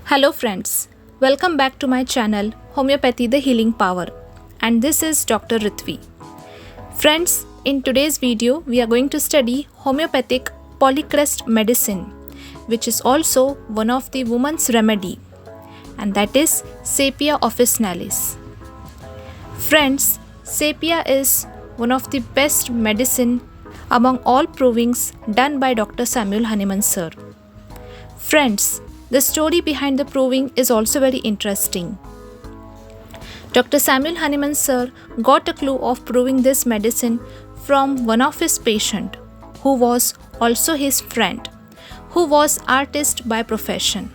Hello friends, welcome back to my channel Homoeopathy the Healing Power, and this is Dr. Ritvi. Friends, in today's video we are going to study Homoeopathic Polycrest Medicine, which is also one of the woman's remedy, and that is Sepia officinalis. Friends, Sepia is one of the best medicine among all provings done by Dr. Samuel Hahnemann sir. Friends, the story behind the proving is also very interesting. Dr. Samuel Hahnemann sir got a clue of proving this medicine from one of his patients, who was also his friend, who was artist by profession,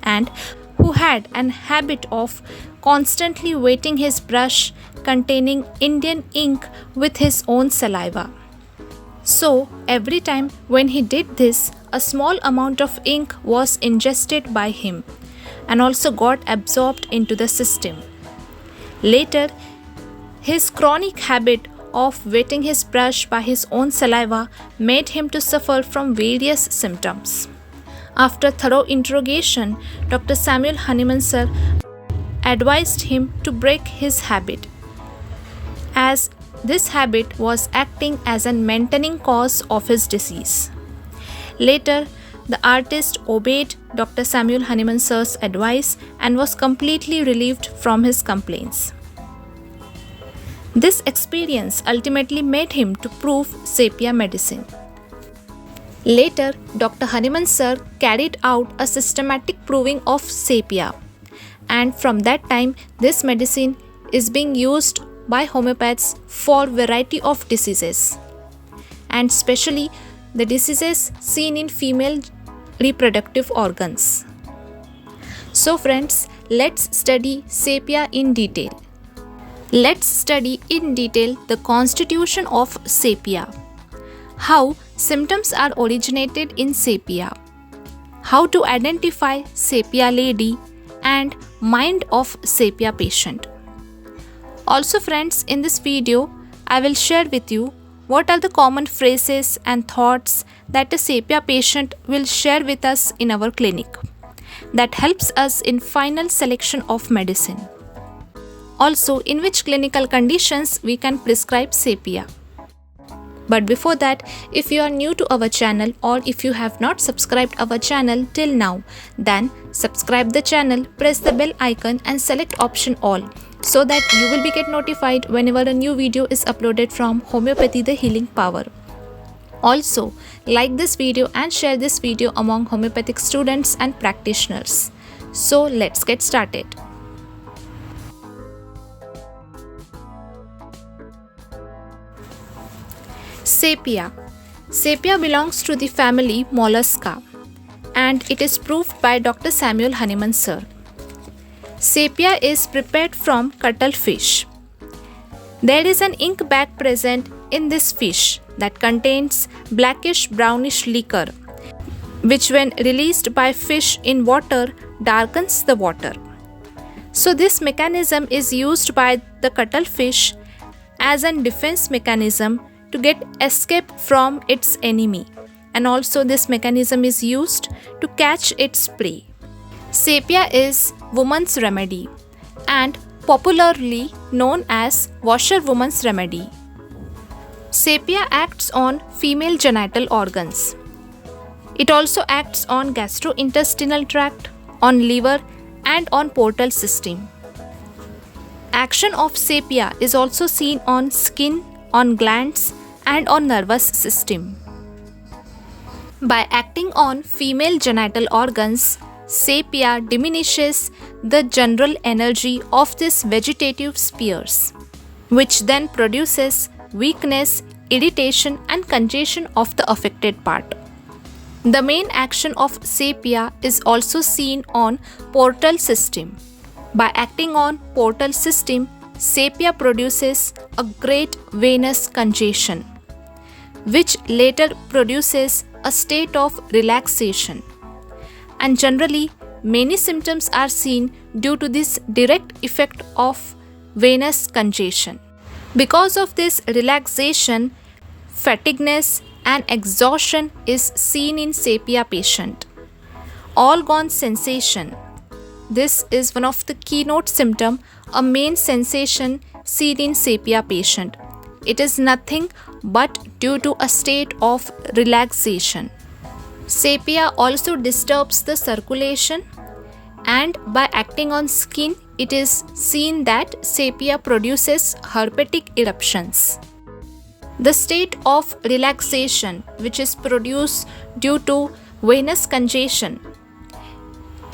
and who had an habit of constantly wetting his brush containing Indian ink with his own saliva. So, every time when he did this, a small amount of ink was ingested by him and also got absorbed into the system. Later, his chronic habit of wetting his brush by his own saliva made him to suffer from various symptoms. After thorough interrogation, Dr. Samuel Hahnemann sir advised him to break his habit, as this habit was acting as a maintaining cause of his disease. Later, the artist obeyed Dr. Samuel Hahnemann sir's advice and was completely relieved from his complaints. This experience ultimately made him to prove Sepia medicine. Later, Dr. Hahnemann sir carried out a systematic proving of Sepia, and from that time this medicine is being used by homeopaths for variety of diseases, and especially the diseases seen in female reproductive organs. So friends, let's study Sepia in detail. Let's study in detail the constitution of Sepia, how symptoms are originated in Sepia, how to identify Sepia lady, and mind of Sepia patient. Also friends, in this video, I will share with you what are the common phrases and thoughts that a Sepia patient will share with us in our clinic that helps us in final selection of medicine. Also, in which clinical conditions we can prescribe Sepia. But before that, if you are new to our channel or if you have not subscribed our channel till now, then subscribe the channel, press the bell icon and select option all, so that you will be get notified whenever a new video is uploaded from Homoeopathy the Healing Power. Also, like this video and share this video among homeopathic students and practitioners. So let's get started. Sepia. Sepia belongs to the family Mollusca, and it is proved by Dr. Samuel Hahnemann sir. Sepia is prepared from cuttlefish. There is an ink bag present in this fish that contains blackish brownish liquor, which when released by fish in water darkens the water. So this mechanism is used by the cuttlefish as a defense mechanism to get escape from its enemy, and also this mechanism is used to catch its prey. Sepia is woman's remedy and popularly known as washerwoman's remedy. Sepia acts on female genital organs. It also acts on gastrointestinal tract, on liver and on portal system. Action of Sepia is also seen on skin, on glands and on nervous system. By acting on female genital organs, Sepia diminishes the general energy of these vegetative spheres, which then produces weakness, irritation and congestion of the affected part. The main action of Sepia is also seen on portal system. By acting on portal system, Sepia produces a great venous congestion, which later produces a state of relaxation. And generally, many symptoms are seen due to this direct effect of venous congestion. Because of this relaxation, fatigueness and exhaustion is seen in Sepia patient. All gone sensation, this is one of the keynote symptom, a main sensation seen in sepia patient. It is nothing but due to a state of relaxation. Sepia also disturbs the circulation, and by acting on skin, it is seen that sepia produces herpetic eruptions. The state of relaxation, which is produced due to venous congestion.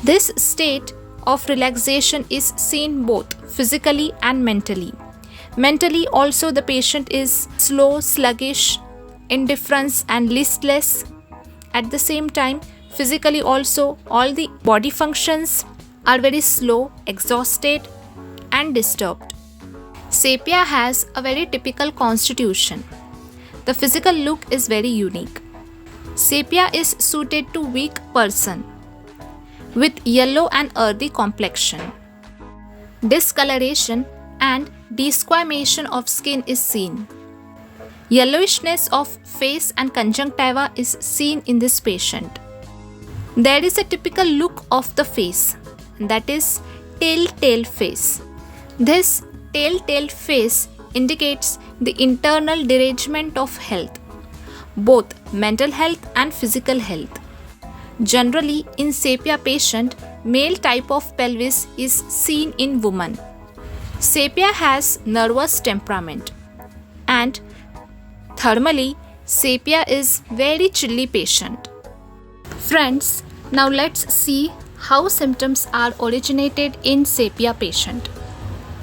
This state of relaxation is seen both physically and mentally. Mentally also the patient is slow, sluggish, indifferent and listless. At the same time, physically also all the body functions are very slow, exhausted and disturbed. Sepia has a very typical constitution. The physical look is very unique. Sepia is suited to weak person with yellow and earthy complexion. Discoloration and desquamation of skin is seen. Yellowishness of face and conjunctiva is seen in this patient. There is a typical look of the face, that is telltale face. This telltale face indicates the internal derangement of health, both mental health and physical health. Generally, in sepia patient, male type of pelvis is seen in women. Sepia has nervous temperament, and thermally, sepia is very chilly patient. Friends, now let's see how symptoms are originated in sepia patient.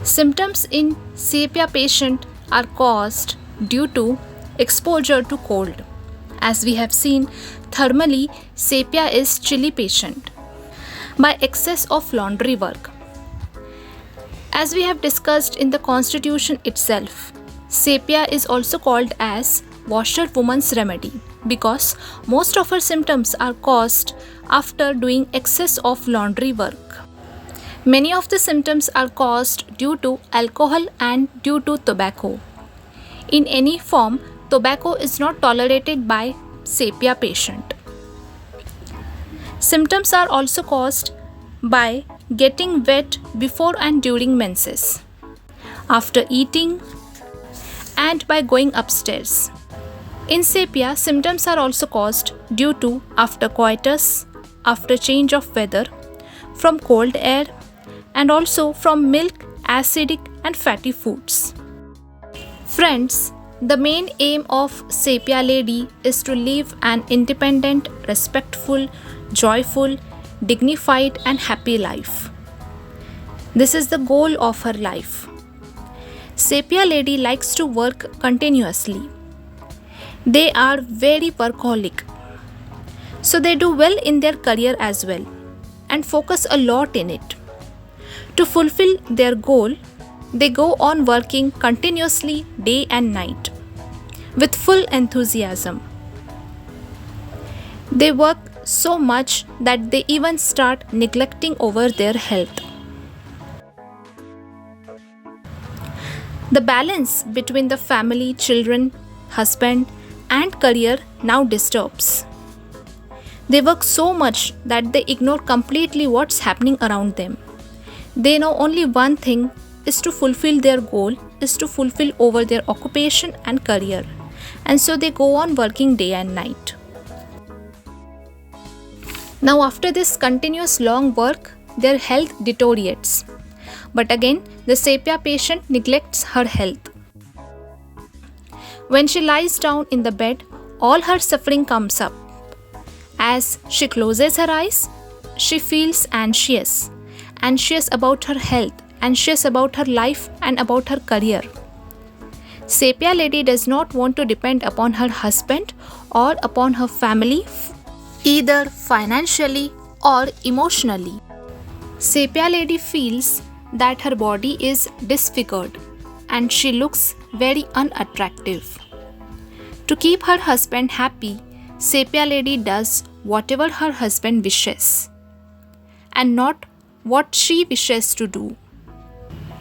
Symptoms in sepia patient are caused due to exposure to cold. As we have seen, thermally, sepia is chilly patient. By excess of laundry work. As we have discussed in the constitution itself, sepia is also called as washerwoman's remedy because most of her symptoms are caused after doing excess of laundry work. Many of the symptoms are caused due to alcohol and due to tobacco. In any form, tobacco is not tolerated by sepia patient. Symptoms are also caused by getting wet before and during menses, after eating, and by going upstairs. In sepia, symptoms are also caused due to after coitus, after change of weather, from cold air, and also from milk, acidic and fatty foods. Friends, the main aim of sepia lady is to live an independent, respectful, joyful, dignified and happy life. This is the goal of her life. Sepia lady likes to work continuously. They are very workaholic. So they do well in their career as well and focus a lot in it. To fulfill their goal, they go on working continuously day and night with full enthusiasm. They work so much that they even start neglecting over their health. The balance between the family, children, husband, and career now disturbs. They work so much that they ignore completely what's happening around them. They know only one thing is to fulfill their goal, is to fulfill over their occupation and career. And so they go on working day and night. Now after this continuous long work, their health deteriorates. But again, the sepia patient neglects her health. When she lies down in the bed, all her suffering comes up. As she closes her eyes, she feels anxious about her health, anxious about her life and about her career. Sepia lady does not want to depend upon her husband or upon her family, either financially or emotionally. Sepia lady feels that her body is disfigured and she looks very unattractive. To keep her husband happy, sepia lady does whatever her husband wishes and not what she wishes to do.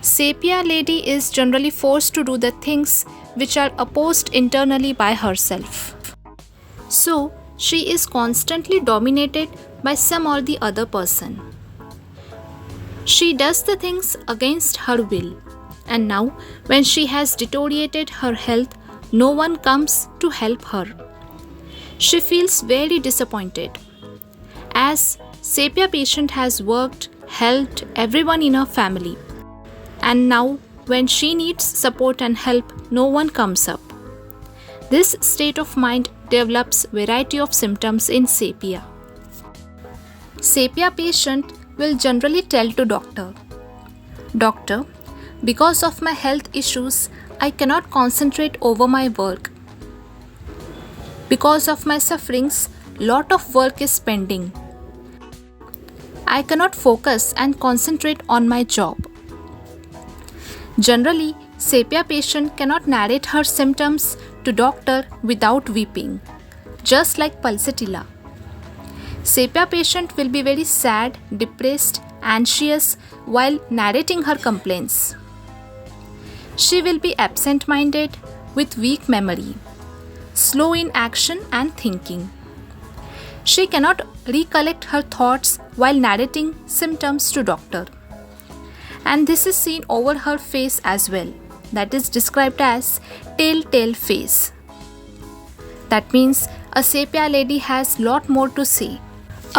Sepia lady is generally forced to do the things which are opposed internally by herself. So, she is constantly dominated by some or the other person. She does the things against her will, and now, when she has deteriorated her health, no one comes to help her. She feels very disappointed, as Sepia patient has worked, helped everyone in her family, and now when she needs support and help, no one comes up. This state of mind develops variety of symptoms in Sepia. Sepia patient will generally tell to doctor, "Doctor, because of my health issues, I cannot concentrate over my work. Because of my sufferings, lot of work is pending. I cannot focus and concentrate on my job." Generally, Sepia patient cannot narrate her symptoms to doctor without weeping, just like pulsatilla. Sepia patient will be very sad, depressed, anxious while narrating her complaints. She will be absent-minded with weak memory, slow in action and thinking. She cannot recollect her thoughts while narrating symptoms to doctor. And this is seen over her face as well. That is described as telltale face. That means a Sepia lady has lot more to say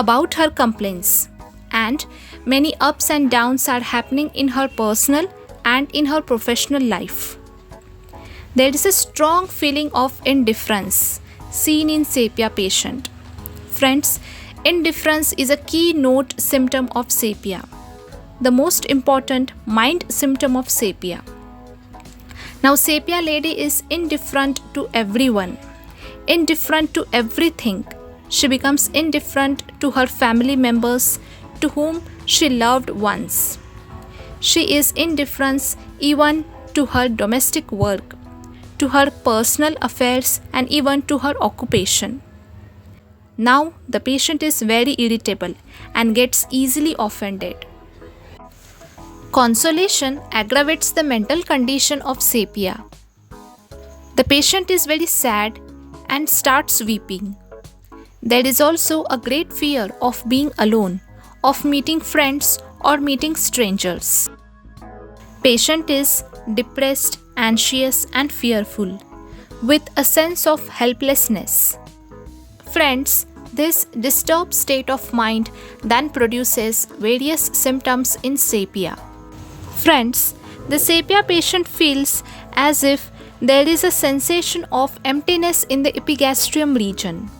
about her complaints, and many ups and downs are happening in her personal and in her professional life. There is a strong feeling of indifference seen in Sepia patient. Friends, indifference is a keynote symptom of Sepia, the most important mind symptom of Sepia. Now, Sepia lady is indifferent to everyone, indifferent to everything. She becomes indifferent to her family members to whom she loved once. She is indifferent even to her domestic work, to her personal affairs, and even to her occupation. Now, the patient is very irritable and gets easily offended. Consolation aggravates the mental condition of Sepia. The patient is very sad and starts weeping. There is also a great fear of being alone, of meeting friends or meeting strangers. Patient is depressed, anxious and fearful, with a sense of helplessness. Friends, this disturbed state of mind then produces various symptoms in Sepia. Friends, the Sepia patient feels as if there is a sensation of emptiness in the epigastrium region.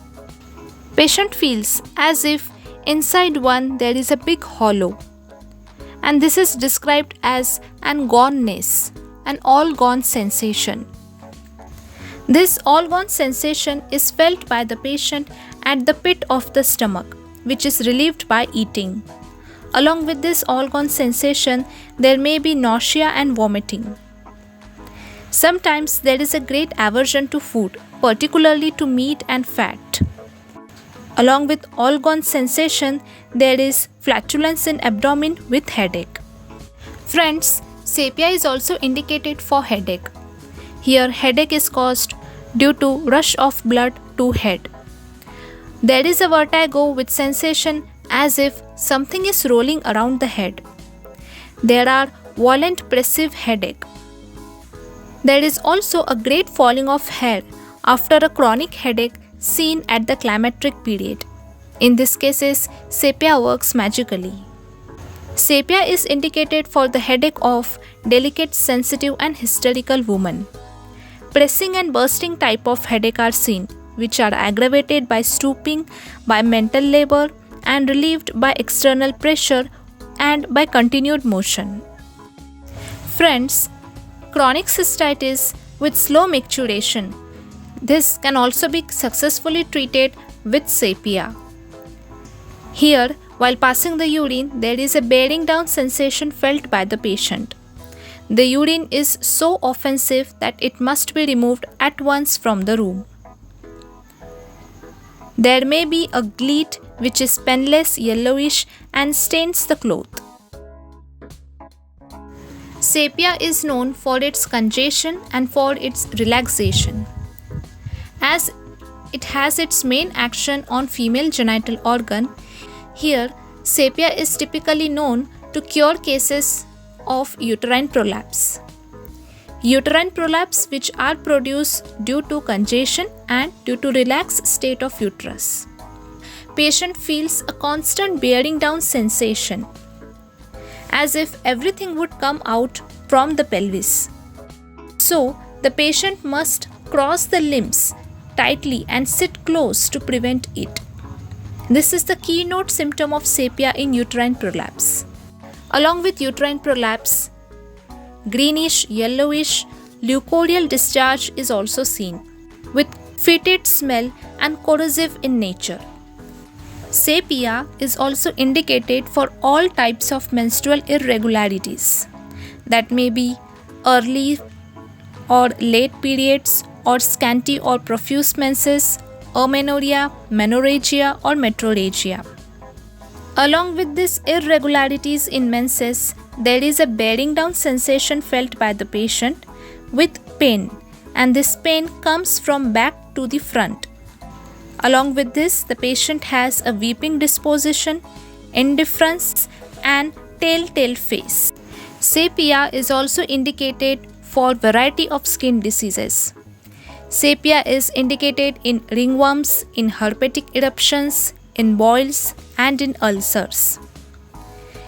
Patient feels as if inside one there is a big hollow, and this is described as an goneness, an all-gone sensation. This all-gone sensation is felt by the patient at the pit of the stomach, which is relieved by eating. Along with this all-gone sensation, there may be nausea and vomiting. Sometimes there is a great aversion to food, particularly to meat and fat. Along with all-gone sensation, there is flatulence in abdomen with headache. Friends, Sepia is also indicated for headache. Here, headache is caused due to rush of blood to head. There is a vertigo with sensation as if something is rolling around the head. There are violent oppressive headache. There is also a great falling of hair after a chronic headache seen at the climacteric period. In these cases, Sepia works magically. Sepia is indicated for the headache of delicate, sensitive and hysterical women. Pressing and bursting type of headache are seen, which are aggravated by stooping, by mental labor, and relieved by external pressure and by continued motion. Friends, chronic cystitis with slow micturition. This can also be successfully treated with Sepia. Here, while passing the urine, there is a bearing down sensation felt by the patient. The urine is so offensive that it must be removed at once from the room. There may be a gleat which is penless, yellowish and stains the cloth. Sepia is known for its congestion and for its relaxation. As it has its main action on female genital organ, here Sepia is typically known to cure cases of uterine prolapse. Uterine prolapse which are produced due to congestion and due to relaxed state of uterus. Patient feels a constant bearing down sensation, as if everything would come out from the pelvis. So, the patient must cross the limbs tightly and sit close to prevent it. This is the keynote symptom of sepia in uterine prolapse. Along with uterine prolapse, greenish, yellowish, leucodial discharge is also seen, with fetid smell and corrosive in nature. Sepia is also indicated for all types of menstrual irregularities, that may be early or late periods, or scanty or profuse menses, amenorrhea, menorrhagia, or metrorrhagia. Along with these irregularities in menses, there is a bearing down sensation felt by the patient with pain, and this pain comes from back to the front. Along with this, the patient has a weeping disposition, indifference, and telltale face. Sepia is also indicated for variety of skin diseases. Sepia is indicated in ringworms, in herpetic eruptions, in boils, and in ulcers.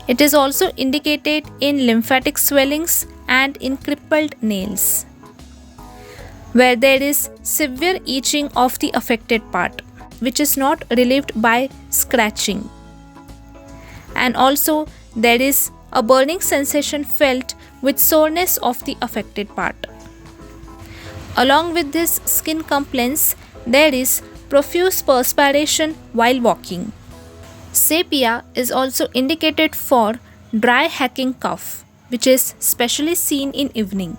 It is also indicated in lymphatic swellings and in crippled nails, where there is severe itching of the affected part, which is not relieved by scratching. And also there is a burning sensation felt with soreness of the affected part. Along with this skin complaints, there is profuse perspiration while walking. Sepia is also indicated for dry hacking cough, which is specially seen in evening.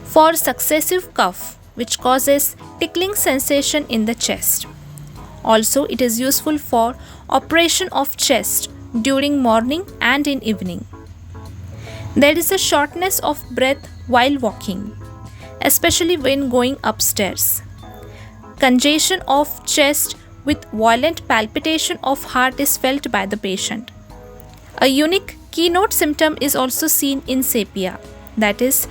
For successive cough, which causes tickling sensation in the chest. Also, it is useful for operation of chest during morning and in evening. There is a shortness of breath while walking, especially when going upstairs. Congestion of chest with violent palpitation of heart is felt by the patient. A unique keynote symptom is also seen in sepia, that is,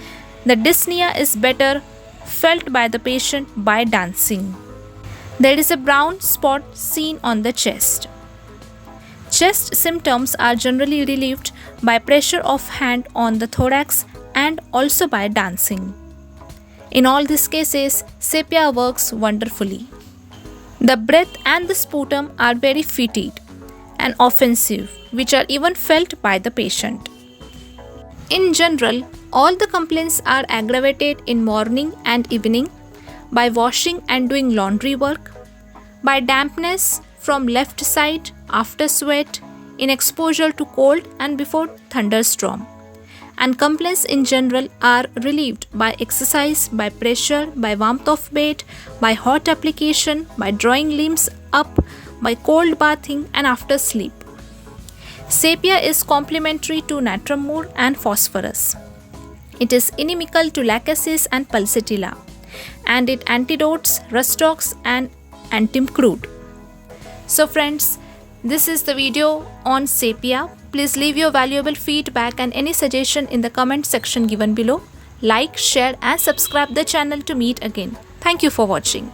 the dyspnea is better felt by the patient by dancing. There is a brown spot seen on the chest. Chest symptoms are generally relieved by pressure of hand on the thorax and also by dancing. In all these cases, sepia works wonderfully. The breath and the sputum are very fetid and offensive, which are even felt by the patient. In general, all the complaints are aggravated in morning and evening by washing and doing laundry work, by dampness from left side after sweat, in exposure to cold and before thunderstorm. And complaints in general are relieved by exercise, by pressure, by warmth of bed, by hot application, by drawing limbs up, by cold bathing, and after sleep. Sepia is complementary to natrum mur and phosphorus. It is inimical to lachesis and pulsatilla, and it antidotes rustox and antimcrude. So friends, this is the video on sepia. Please leave your valuable feedback and any suggestion in the comment section given below. Like, share and subscribe the channel to meet again. Thank you for watching.